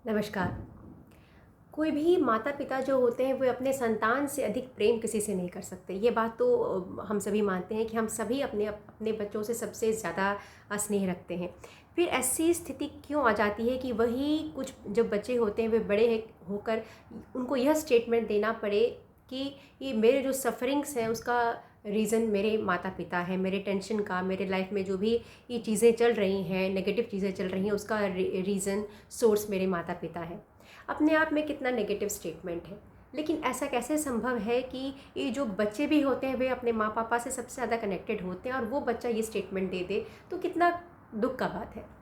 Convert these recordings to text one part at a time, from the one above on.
नमस्कार। कोई भी माता-पिता जो होते हैं वो अपने संतान से अधिक प्रेम किसी से नहीं कर सकते। ये बात तो हम सभी मानते हैं कि हम सभी अपने बच्चों से सबसे ज़्यादा स्नेह रखते हैं। फिर ऐसी स्थिति क्यों आ जाती है कि वही कुछ जब बच्चे होते हैं वे बड़े होकर उनको यह स्टेटमेंट देना पड़े कि ये मेरे जो सफ़रिंग्स हैं उसका रीज़न मेरे माता-पिता हैं, मेरे टेंशन का, मेरे लाइफ़ में जो भी ये चीज़ें चल रही हैं, नेगेटिव चीज़ें चल रही हैं उसका रीज़न सोर्स मेरे माता-पिता हैं। अपने आप में कितना नेगेटिव स्टेटमेंट है। लेकिन ऐसा कैसे संभव है कि ये जो बच्चे भी होते हैं वे अपने माँ-पापा से सबसे ज़्यादा कनेक्टेड होते हैं और वो बच्चा ये स्टेटमेंट दे दे, तो कितना दुःख का बात है।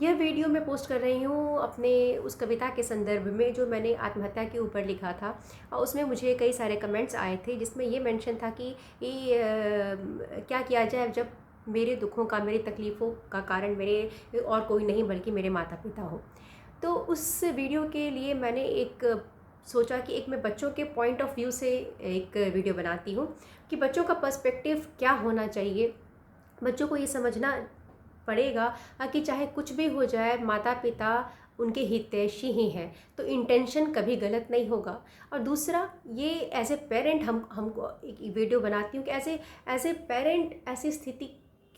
यह वीडियो मैं पोस्ट कर रही हूँ अपने उस कविता के संदर्भ में जो मैंने आत्महत्या के ऊपर लिखा था और उसमें मुझे कई सारे कमेंट्स आए थे जिसमें ये मेंशन था कि ये क्या किया जाए जब मेरे दुखों का, मेरी तकलीफ़ों का कारण मेरे और कोई नहीं बल्कि मेरे माता-पिता हो। तो उस वीडियो के लिए मैंने एक सोचा कि एक मैं बच्चों के पॉइंट ऑफ व्यू से एक वीडियो बनाती हूँ कि बच्चों का पर्सपेक्टिव क्या होना चाहिए। बच्चों को ये समझना पड़ेगा कि चाहे कुछ भी हो जाए माता-पिता उनके हितैषी ही हैं, तो इंटेंशन कभी गलत नहीं होगा। और दूसरा ये एज़ ए पेरेंट हमको एक वीडियो बनाती हूँ कि एज़ ए पेरेंट ऐसी स्थिति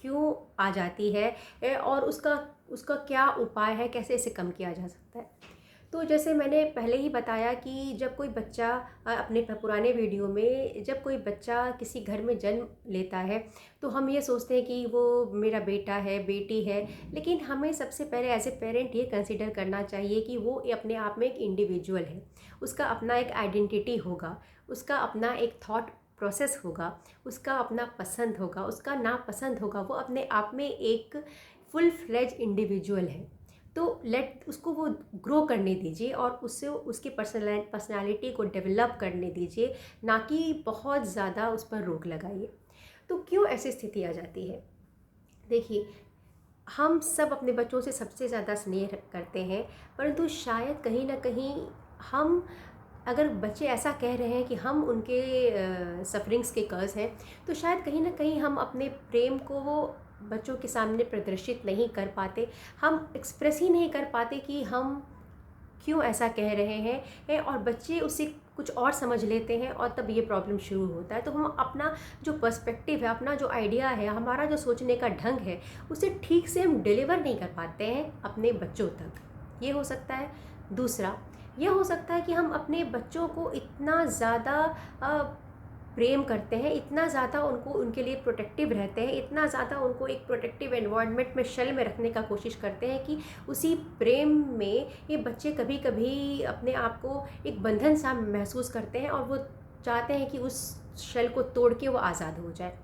क्यों आ जाती है और उसका उसका क्या उपाय है, कैसे इसे कम किया जा सकता है। तो जैसे मैंने पहले ही बताया कि जब कोई बच्चा अपने पुराने वीडियो में जब कोई बच्चा किसी घर में जन्म लेता है तो हम ये सोचते हैं कि वो मेरा बेटा है, बेटी है, लेकिन हमें सबसे पहले एज ए पेरेंट ये कंसिडर करना चाहिए कि वो अपने आप में एक इंडिविजुअल है। उसका अपना एक आइडेंटिटी होगा, उसका अपना एक थॉट प्रोसेस होगा, उसका अपना पसंद होगा, उसका नापसंद होगा, वो अपने आप में एक फुल फ्लेज इंडिविजुअल है। तो लेट उसको वो ग्रो करने दीजिए और उससे उसकी पर्सनालिटी को डेवलप करने दीजिए, ना कि बहुत ज़्यादा उस पर रोक लगाइए। तो क्यों ऐसी स्थिति आ जाती है? देखिए, हम सब अपने बच्चों से सबसे ज़्यादा स्नेह करते हैं, परंतु शायद कहीं न कहीं हम अगर बच्चे ऐसा कह रहे हैं कि हम उनके सफ़रिंग्स के कर्ज़ हैं, तो शायद कहीं न कहीं हम अपने प्रेम को बच्चों के सामने प्रदर्शित नहीं कर पाते। हम एक्सप्रेस ही नहीं कर पाते कि हम क्यों ऐसा कह रहे हैं और बच्चे उसे कुछ और समझ लेते हैं और तब ये प्रॉब्लम शुरू होता है। तो हम अपना जो पर्सपेक्टिव है, अपना जो आइडिया है, हमारा जो सोचने का ढंग है, उसे ठीक से हम डिलीवर नहीं कर पाते हैं अपने बच्चों तक। ये हो सकता है। दूसरा, ये हो सकता है कि हम अपने बच्चों को इतना ज़्यादा प्रेम करते हैं, इतना ज़्यादा उनको उनके लिए प्रोटेक्टिव रहते हैं, इतना ज़्यादा उनको एक प्रोटेक्टिव एनवायरनमेंट में शेल में रखने का कोशिश करते हैं कि उसी प्रेम में ये बच्चे कभी कभी अपने आप को एक बंधन सा महसूस करते हैं और वो चाहते हैं कि उस शेल को तोड़ के वो आज़ाद हो जाए।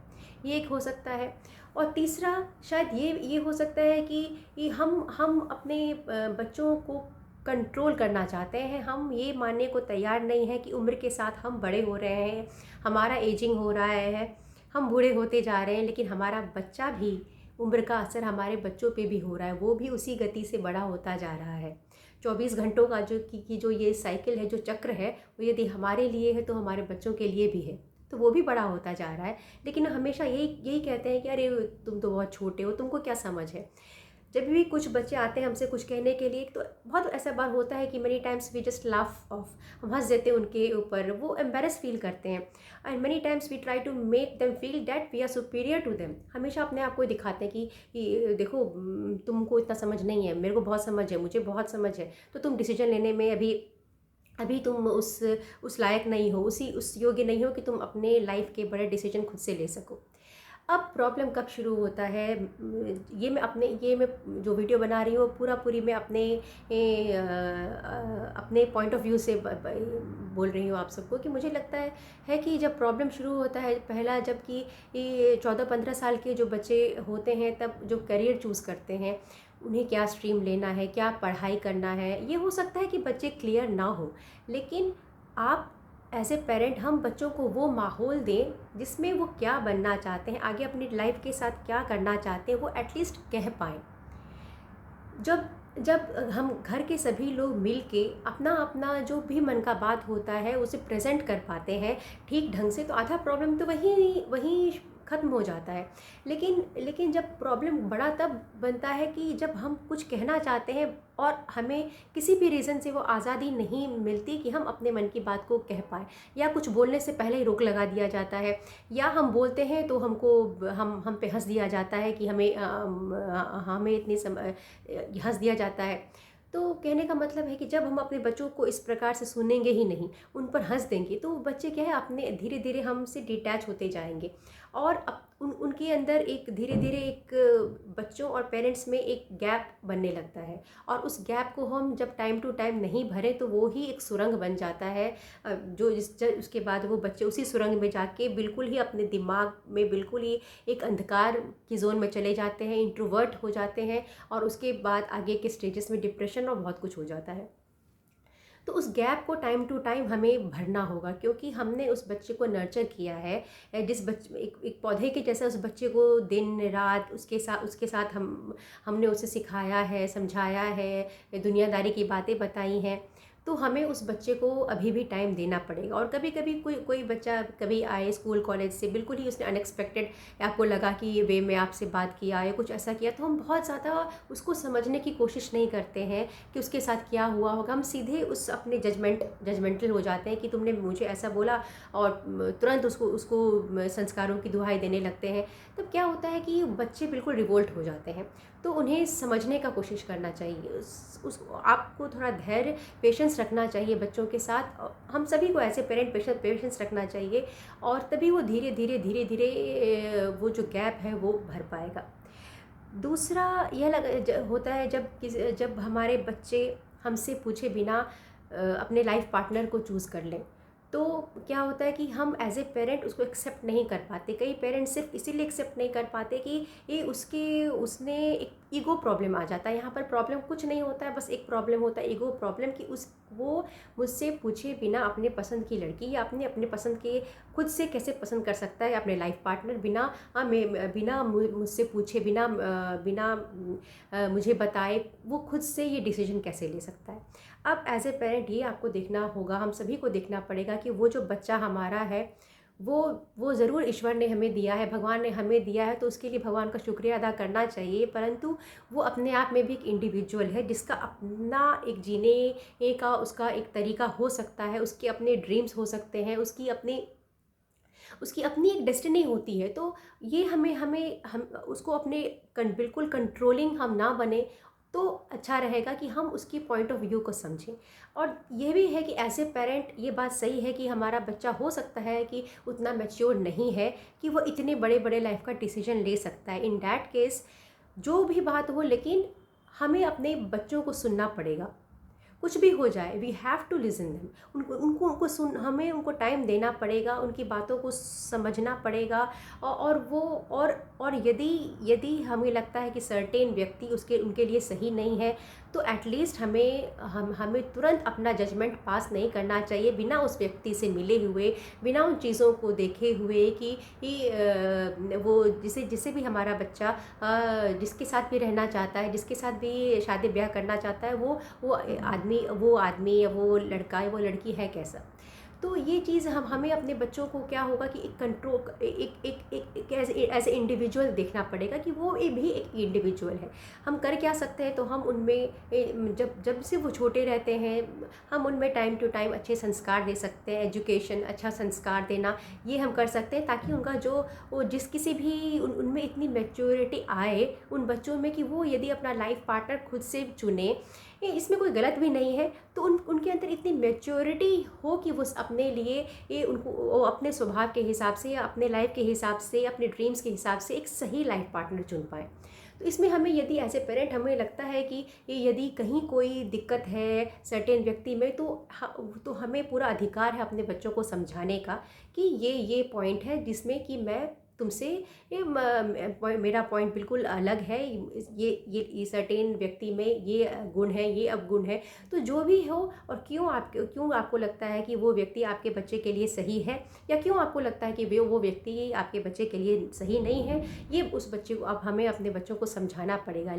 ये एक हो सकता है। और तीसरा शायद ये हो सकता है कि हम अपने बच्चों को कंट्रोल करना चाहते हैं। हम ये मानने को तैयार नहीं हैं कि उम्र के साथ हम बड़े हो रहे हैं, हमारा एजिंग हो रहा है, हम बूढ़े होते जा रहे हैं, लेकिन हमारा बच्चा भी उम्र का असर हमारे बच्चों पे भी हो रहा है, वो भी उसी गति से बड़ा होता जा रहा है। 24 घंटों का जो ये साइकिल है, जो चक्र है, वो यदि हमारे लिए है तो हमारे बच्चों के लिए भी है। तो वो भी बड़ा होता जा रहा है, लेकिन हमेशा यही यही कहते हैं कि अरे तुम तो बहुत छोटे हो, तुमको क्या समझ है। जब भी कुछ बच्चे आते हैं हमसे कुछ कहने के लिए तो बहुत ऐसा बार होता है कि many times we just laugh off, हम हंस देते हैं उनके ऊपर, वो एम्बेरस फील करते हैं। And many times we try to make them feel that we are superior to them. हमेशा अपने आप को दिखाते हैं कि देखो तुमको इतना समझ नहीं है, मेरे को बहुत समझ है, मुझे बहुत समझ है, तो तुम डिसीजन लेने में अभी अभी तुम उस लायक नहीं हो, उस योग्य नहीं हो कि तुम अपने लाइफ के बड़े डिसीजन खुद से ले सको। अब प्रॉब्लम कब शुरू होता है? ये मैं जो वीडियो बना रही हूँ पूरी मैं अपने पॉइंट ऑफ व्यू से बोल रही हूँ आप सबको कि मुझे लगता है कि जब प्रॉब्लम शुरू होता है पहला, जबकि ये 14-15 साल के जो बच्चे होते हैं तब जो करियर चूज़ करते हैं, उन्हें क्या स्ट्रीम लेना है, क्या पढ़ाई करना है, ये हो सकता है कि बच्चे क्लियर ना हो, लेकिन आप एज ए पेरेंट हम बच्चों को वो माहौल दें जिसमें वो क्या बनना चाहते हैं, आगे अपनी लाइफ के साथ क्या करना चाहते हैं, वो एटलीस्ट कह पाएँ। जब जब हम घर के सभी लोग मिल के अपना अपना जो भी मन का बात होता है उसे प्रेजेंट कर पाते हैं ठीक ढंग से, तो आधा प्रॉब्लम तो वहीं वहीं ख़त्म हो जाता है। लेकिन जब प्रॉब्लम बड़ा तब बनता है कि जब हम कुछ कहना चाहते हैं और हमें किसी भी रीज़न से वो आज़ादी नहीं मिलती कि हम अपने मन की बात को कह पाएँ, या कुछ बोलने से पहले ही रोक लगा दिया जाता है, या हम बोलते हैं तो हम पे हँस दिया जाता है कि हमें हँस दिया जाता है। तो कहने का मतलब है कि जब हम अपने बच्चों को इस प्रकार से सुनेंगे ही नहीं, उन पर हँस देंगे, तो बच्चे क्या है, अपने धीरे धीरे हमसे डिटैच होते जाएंगे। और उनके अंदर एक धीरे धीरे एक बच्चों और पेरेंट्स में एक गैप बनने लगता है, और उस गैप को हम जब टाइम टू टाइम नहीं भरें तो वो ही एक सुरंग बन जाता है। उसके बाद वो बच्चे उसी सुरंग में जाके बिल्कुल ही अपने दिमाग में बिल्कुल ही एक अंधकार की जोन में चले जाते हैं, इंट्रोवर्ट हो जाते हैं, और उसके बाद आगे के स्टेजेस में डिप्रेशन और बहुत कुछ हो जाता है। तो उस गैप को टाइम टू टाइम हमें भरना होगा, क्योंकि हमने उस बच्चे को नर्चर किया है। जिस बच्चे एक पौधे के जैसा उस बच्चे को दिन रात उसके साथ हमने उसे सिखाया है, समझाया है, दुनियादारी की बातें बताई हैं। तो हमें उस बच्चे को अभी भी टाइम देना पड़ेगा। और कभी कभी कोई कोई बच्चा कभी आए स्कूल कॉलेज से, बिल्कुल ही उसने अनएक्सपेक्टेड, आपको लगा कि ये वे में आपसे बात किया या कुछ ऐसा किया, तो हम बहुत ज़्यादा उसको समझने की कोशिश नहीं करते हैं कि उसके साथ क्या हुआ होगा। हम सीधे उस अपने जजमेंटल हो जाते हैं कि तुमने मुझे ऐसा बोला, और तुरंत उसको संस्कारों की दुहाई देने लगते हैं। तब क्या होता है कि बच्चे बिल्कुल रिवोल्ट हो जाते हैं। तो उन्हें समझने का कोशिश करना चाहिए, आपको थोड़ा धैर्य, पेशेंस रखना चाहिए बच्चों के साथ। हम सभी को ऐसे पेरेंट पेशेंस रखना चाहिए, और तभी वो धीरे धीरे वो जो गैप है वो भर पाएगा। दूसरा यह होता है जब हमारे बच्चे हमसे पूछे बिना अपने लाइफ पार्टनर को चूज़ कर लें, तो क्या होता है कि हम एज ए पेरेंट उसको एक्सेप्ट नहीं कर पाते। कई पेरेंट्स सिर्फ इसीलिए एक्सेप्ट नहीं कर पाते कि ये उसने एक ईगो प्रॉब्लम आ जाता है। यहाँ पर प्रॉब्लम कुछ नहीं होता है, बस एक प्रॉब्लम होता है, ईगो प्रॉब्लम, कि वो मुझसे पूछे बिना अपने पसंद की लड़की या अपने पसंद के खुद से कैसे पसंद कर सकता है अपने लाइफ पार्टनर, बिना मुझसे पूछे, बिना मुझे बताए वो खुद से ये डिसीजन कैसे ले सकता है। अब एज ए पेरेंट ये आपको देखना होगा, हम सभी को देखना पड़ेगा कि वो जो बच्चा हमारा है वो ज़रूर ईश्वर ने हमें दिया है, भगवान ने हमें दिया है, तो उसके लिए भगवान का शुक्रिया अदा करना चाहिए। परंतु वो अपने आप में भी एक इंडिविजुअल है, जिसका अपना एक जीने का उसका एक तरीका हो सकता है, उसके अपने ड्रीम्स हो सकते हैं, उसकी अपनी एक डेस्टिनी होती है। तो ये हम उसको बिल्कुल कंट्रोलिंग हम ना बने, तो अच्छा रहेगा कि हम उसकी पॉइंट ऑफ व्यू को समझें। और ये भी है कि एज ए पेरेंट ये बात सही है कि हमारा बच्चा हो सकता है कि उतना मैच्योर नहीं है कि वो इतने बड़े बड़े लाइफ का डिसीजन ले सकता है। इन दैट केस जो भी बात हो, लेकिन हमें अपने बच्चों को सुनना पड़ेगा। कुछ भी हो जाए, we have to listen them. हमें उनको टाइम देना पड़ेगा, उनकी बातों को समझना पड़ेगा। और यदि हमें लगता है कि सर्टेन व्यक्ति उनके लिए सही नहीं है, तो एटलीस्ट हमें तुरंत अपना जजमेंट पास नहीं करना चाहिए बिना उस व्यक्ति से मिले हुए, बिना उन चीज़ों को देखे हुए कि वो जिसे भी हमारा बच्चा जिसके साथ भी रहना चाहता है, जिसके साथ भी शादी ब्याह करना चाहता है, वो आदमी या वो लड़का या वो लड़की है कैसा। तो ये चीज़ हमें अपने बच्चों को क्या होगा कि एक कंट्रोल, एक एज ए इंडिविजुअल देखना पड़ेगा कि वो भी एक इंडिविजुअल है। हम कर क्या सकते हैं, तो हम उनमें जब से वो छोटे रहते हैं, हम उनमें टाइम टू टाइम अच्छे संस्कार दे सकते हैं। एजुकेशन, अच्छा संस्कार देना, ये हम कर सकते हैं, ताकि उनका वो जिस किसी भी उनमें इतनी मैच्योरिटी आए उन बच्चों में, कि वो यदि अपना लाइफ पार्टनर खुद से चुने, इसमें कोई गलत भी नहीं है, तो उनके अंदर इतनी मैच्योरिटी हो कि वो अपने लिए वो अपने स्वभाव के हिसाब से या अपने लाइफ के हिसाब से, अपने ड्रीम्स के हिसाब से एक सही लाइफ पार्टनर चुन पाएँ। तो इसमें हमें, यदि एज ए पेरेंट हमें लगता है कि यदि कहीं कोई दिक्कत है सर्टेन व्यक्ति में, तो हमें पूरा अधिकार है अपने बच्चों को समझाने का कि ये पॉइंट है जिसमें कि मैं तुमसे मेरा पॉइंट बिल्कुल अलग है, ये सर्टेन व्यक्ति में ये गुण है, ये अवगुण है। तो जो भी हो, और क्यों आपको लगता है कि वो व्यक्ति आपके बच्चे के लिए सही है, या क्यों आपको लगता है कि वो व्यक्ति आपके बच्चे के लिए सही नहीं है, ये उस बच्चे को अब हमें अपने बच्चों को समझाना पड़ेगा।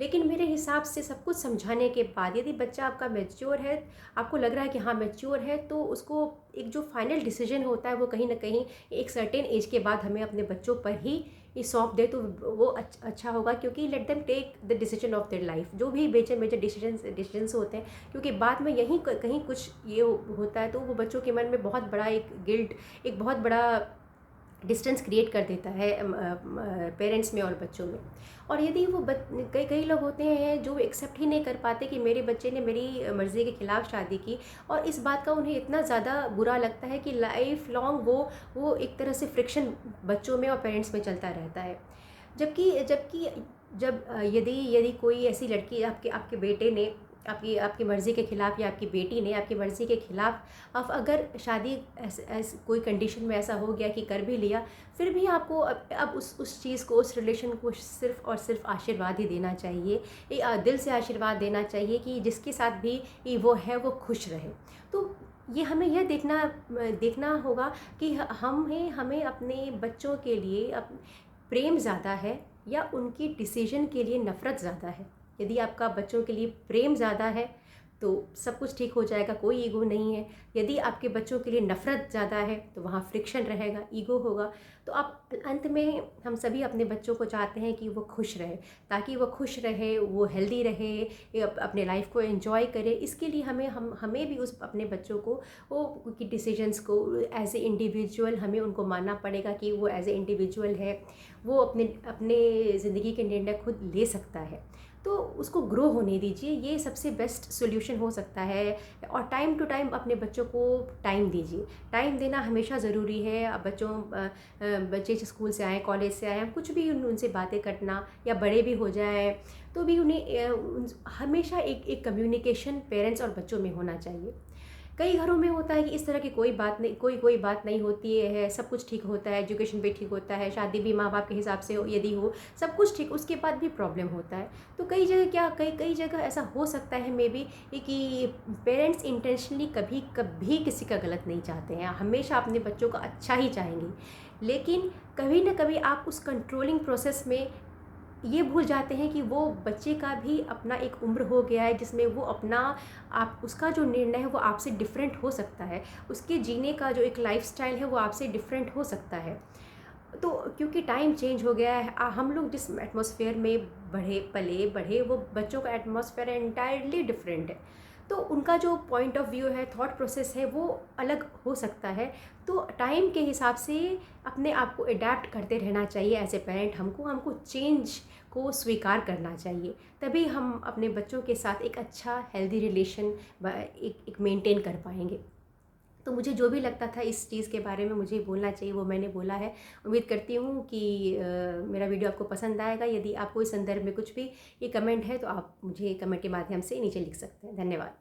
लेकिन मेरे हिसाब से सब कुछ समझाने के बाद यदि बच्चा आपका मैच्योर है, आपको लग रहा है कि हाँ मैच्योर है, तो उसको एक जो फाइनल डिसीजन होता है वो कहीं ना कहीं एक सर्टेन एज के बाद हमें अपने बच्चों पर ही ये सौंप दे, तो वो अच्छा होगा, क्योंकि let them take the decision of their life, जो भी मेजर मेजर डिसीजंस होते हैं, क्योंकि बाद में यहीं कहीं कुछ ये होता है तो वो बच्चों के मन में बहुत बड़ा एक गिल्ट, एक बहुत बड़ा डिस्टेंस क्रिएट कर देता है पेरेंट्स में और बच्चों में। और यदि वो कई कई लोग होते हैं जो एक्सेप्ट ही नहीं कर पाते कि मेरे बच्चे ने मेरी मर्ज़ी के ख़िलाफ़ शादी की, और इस बात का उन्हें इतना ज़्यादा बुरा लगता है कि लाइफ लॉन्ग वो एक तरह से फ्रिक्शन बच्चों में और पेरेंट्स में चलता रहता है। जबकि जबकि जब यदि यदि कोई ऐसी लड़की आपके आपके बेटे ने आपकी आपकी मर्ज़ी के ख़िलाफ़, या आपकी बेटी ने आपकी मर्ज़ी के ख़िलाफ़ अब अगर शादी कोई कंडीशन में ऐसा हो गया कि कर भी लिया, फिर भी आपको अब उस चीज़ को, उस रिलेशन को सिर्फ़ और सिर्फ आशीर्वाद ही देना चाहिए, दिल से आशीर्वाद देना चाहिए कि जिसके साथ भी वो है वो खुश रहे। तो ये हमें यह देखना होगा कि हमें अपने बच्चों के लिए प्रेम ज़्यादा है या उनकी डिसीजन के लिए नफ़रत ज़्यादा है। यदि आपका बच्चों के लिए प्रेम ज़्यादा है तो सब कुछ ठीक हो जाएगा, कोई ईगो नहीं है। यदि आपके बच्चों के लिए नफ़रत ज़्यादा है तो वहाँ फ्रिक्शन रहेगा, ईगो होगा। तो आप अंत में हम सभी अपने बच्चों को चाहते हैं कि वो खुश रहे, ताकि वो खुश रहे, वो हेल्दी रहे, अपने लाइफ को एंजॉय करे। इसके लिए हमें भी उस अपने बच्चों को वो की डिसीजंस को एज ए इंडिविजुअल हमें उनको मानना पड़ेगा कि वो एज ए इंडिविजुअल है, वो अपने अपने ज़िंदगी के निर्णय खुद ले सकता है। तो उसको ग्रो होने दीजिए, ये सबसे बेस्ट सॉल्यूशन हो सकता है। और टाइम टू टाइम अपने बच्चों को टाइम दीजिए, टाइम देना हमेशा ज़रूरी है। अब बच्चे स्कूल से आएँ, कॉलेज से आएँ, कुछ भी उनसे बातें करना, या बड़े भी हो जाए तो भी उन्हें हमेशा एक कम्युनिकेशन पेरेंट्स और बच्चों में होना चाहिए। कई घरों में होता है कि इस तरह की कोई बात नहीं होती है, सब कुछ ठीक होता है, एजुकेशन भी ठीक होता है, शादी भी माँ बाप के हिसाब से यदि हो, सब कुछ ठीक, उसके बाद भी प्रॉब्लम होता है। तो कई जगह ऐसा हो सकता है मे बी कि पेरेंट्स इंटेंशनली कभी कभी किसी का गलत नहीं चाहते हैं, हमेशा अपने बच्चों का अच्छा ही चाहेंगे, लेकिन कभी ना कभी आप उस कंट्रोलिंग प्रोसेस में ये भूल जाते हैं कि वो बच्चे का भी अपना एक उम्र हो गया है जिसमें वो अपना आप उसका जो निर्णय है वो आपसे डिफरेंट हो सकता है, उसके जीने का जो एक लाइफस्टाइल है वो आपसे डिफरेंट हो सकता है। तो क्योंकि टाइम चेंज हो गया है, हम लोग जिस एटमॉस्फेयर में पले बढ़े, वो बच्चों का एटमॉस्फेयर एंटायरली डिफरेंट है। तो उनका जो पॉइंट ऑफ व्यू है, थॉट प्रोसेस है, वो अलग हो सकता है। तो टाइम के हिसाब से अपने आप को अडेप्ट करते रहना चाहिए। एज ए पेरेंट हमको चेंज को स्वीकार करना चाहिए, तभी हम अपने बच्चों के साथ एक अच्छा हेल्दी रिलेशन एक मेंटेन कर पाएंगे। तो मुझे जो भी लगता था इस चीज़ के बारे में मुझे बोलना चाहिए, वो मैंने बोला है। उम्मीद करती हूँ कि मेरा वीडियो आपको पसंद आएगा। यदि आपको इस संदर्भ में कुछ भी ये कमेंट है तो आप मुझे कमेंट के माध्यम से नीचे लिख सकते हैं। धन्यवाद।